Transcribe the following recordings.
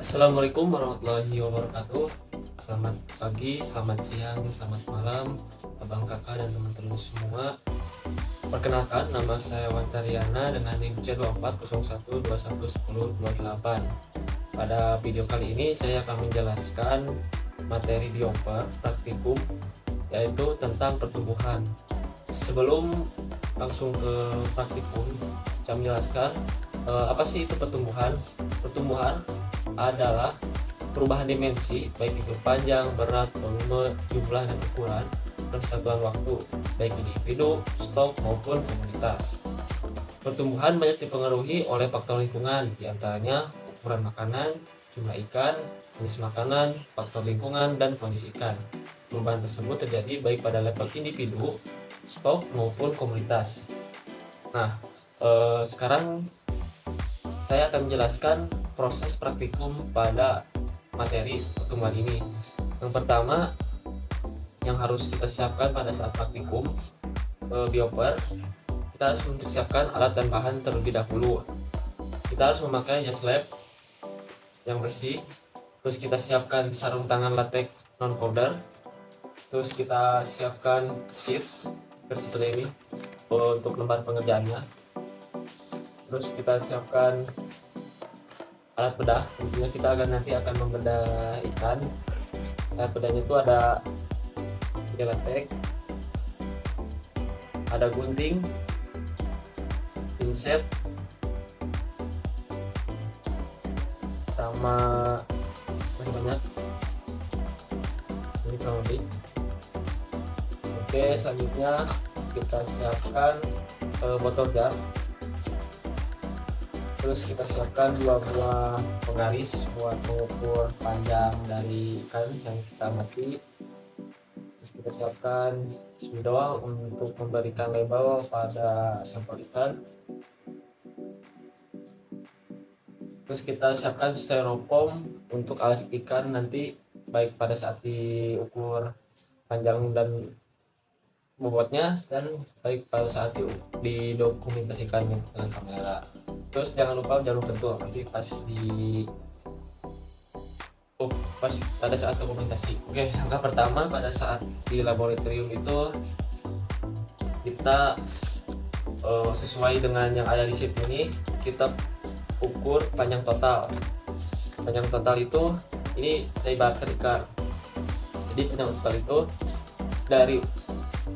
Assalamualaikum warahmatullahi wabarakatuh. Selamat pagi, selamat siang, selamat malam, abang kakak dan teman-teman semua. Perkenalkan, nama saya Wantariana dengan NIM C2401211028. Pada video kali ini saya akan menjelaskan materi bioper praktikum, yaitu tentang pertumbuhan. Sebelum langsung ke praktikum, saya menjelaskan apa sih itu pertumbuhan. Pertumbuhan adalah perubahan dimensi, baik itu panjang, berat, volume, jumlah, dan ukuran persatuan waktu, baik individu, stok, maupun komunitas. Pertumbuhan banyak dipengaruhi oleh faktor lingkungan, diantaranya ukuran makanan, jumlah ikan, jenis makanan, faktor lingkungan, dan kondisi ikan. Perubahan tersebut terjadi baik pada level individu, stok, maupun komunitas. Nah, sekarang saya akan menjelaskan proses praktikum pada materi pertumbuhan ini. Yang pertama yang harus kita siapkan pada saat praktikum bioper, kita harus mempersiapkan alat dan bahan terlebih dahulu. Kita harus memakai jas lab yang bersih, terus kita siapkan sarung tangan latex non powder, terus kita siapkan sheet seperti ini untuk lembar pengerjaannya. Terus kita siapkan alat bedah, tentunya kita nanti akan membedah ikan. Alat bedahnya itu ada latex, ada gunting, pinset, sama masih banyak ini kurang lebih. Oke, selanjutnya kita siapkan botol jar. Terus kita siapkan 2 buah penggaris buat mengukur panjang dari ikan yang kita mati. Terus kita siapkan spidol untuk memberikan label pada sampel ikan. Terus kita siapkan styrofoam untuk alas ikan nanti, baik pada saat diukur panjang dan bobotnya, dan baik pada saat didokumentasikan dengan kamera. Terus jangan lupa jarum pentul nanti pas pada saat dokumentasi. Oke, langkah pertama pada saat di laboratorium itu kita sesuai dengan yang ada di sheet ini, kita ukur panjang total. Panjang total itu ini saya ibaratkan ikan. Jadi panjang total itu dari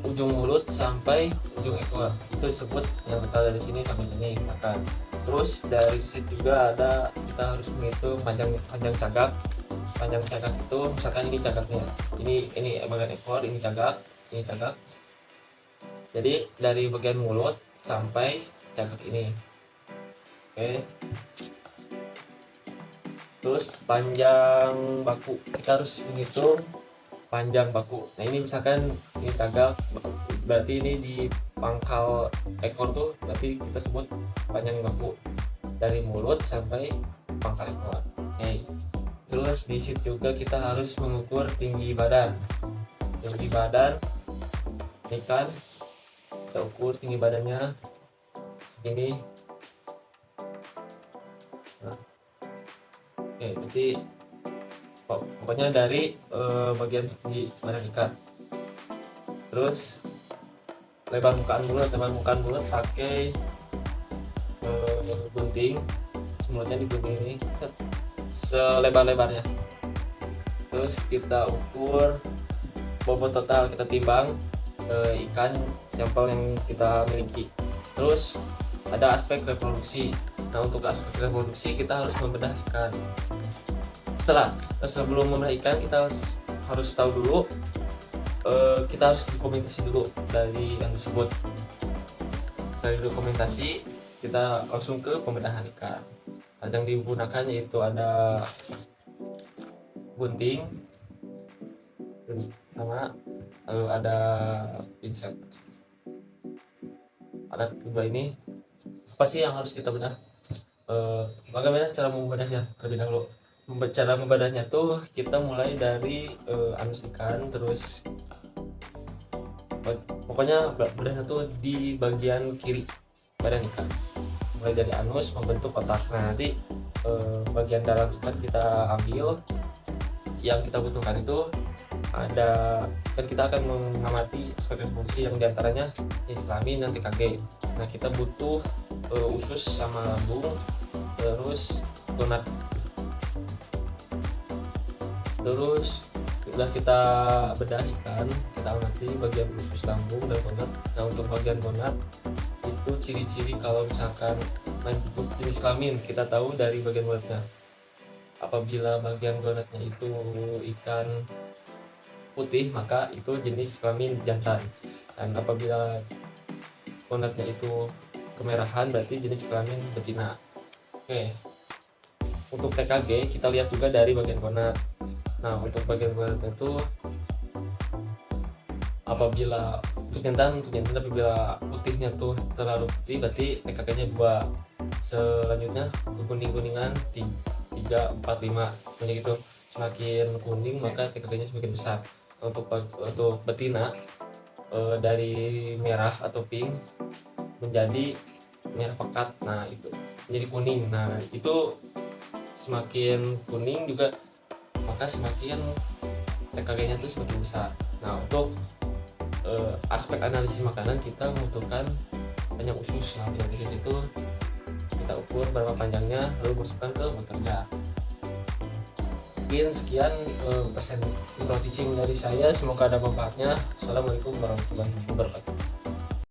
ujung mulut sampai ujung ekor, itu disebut panjang total dari sini sampai sini akan. Terus dari sheet juga ada, kita harus menghitung panjang cagak. Panjang cagak itu misalkan ini cagaknya, ini bagian ekor, ini cagak. Jadi dari bagian mulut sampai cagak ini. Oke. Terus panjang baku, kita harus menghitung panjang baku. Nah ini misalkan ini cagak, berarti ini di pangkal ekor tuh berarti kita sebut panjang baku dari mulut sampai pangkal ekor. Oke. Terus di sheet juga kita harus mengukur tinggi badan. Tinggi badan ikan, kita ukur tinggi badannya segini. Nah, oke, berarti pokoknya dari bagian tinggi badan ikan. Terus lebar mukaan mulut pakai gunting, semulutnya digunting ini selebar-lebarnya. Terus kita ukur bobot total, kita timbang ikan sampel yang kita miliki. Terus ada aspek reproduksi. Nah untuk aspek reproduksi kita harus membedah ikan. Sebelum membedah ikan kita harus tahu dulu, kita harus dokumentasi dulu dari yang tersebut. Setelah dokumentasi, kita langsung ke pembedahan ikan. Yang digunakan yaitu ada gunting sama, lalu ada pinset. Alat kedua ini apa sih yang harus kita bedah? Bagaimana cara membedahnya? Terlebih dahulu, cara membedahnya tuh kita mulai dari anus ikan, terus pokoknya bedahnya tuh di bagian kiri badan ikan, mulai dari anus membentuk kotak. Nah nanti bagian dalam ikan kita ambil. Yang kita butuhkan itu ada, kan kita akan mengamati aspek reproduksi yang diantaranya jenis kelamin dan TKG. Nah kita butuh usus sama lambung, terus gonad. Terus sudah kita bedah ikan, kita amati bagian usus, lambung, dan gonad. Nah untuk bagian gonad itu ciri-ciri kalau misalkan untuk jenis kelamin kita tahu dari bagian gonadnya. Apabila bagian gonadnya itu ikan putih maka itu jenis kelamin jantan, dan apabila gonadnya itu kemerahan berarti jenis kelamin betina. Oke, untuk TKG kita lihat juga dari bagian gonad. Nah untuk bagian gonad itu apabila untuk jantan apabila putihnya tuh terlalu putih berarti TKG-nya 2. Selanjutnya kuning-kuningan 3, 4, 5 gitu. Semakin kuning maka TKG-nya semakin besar. Untuk betina dari merah atau pink menjadi merah pekat, nah itu menjadi kuning. Nah itu semakin kuning juga maka semakin TKG-nya itu semakin besar. Nah untuk aspek analisis makanan kita membutuhkan banyak usus. Nah banyak usus itu kita ukur berapa panjangnya lalu masukkan ke motor jar. Mungkin sekian persen micro teaching dari saya, semoga ada manfaatnya. Assalamualaikum warahmatullahi wabarakatuh.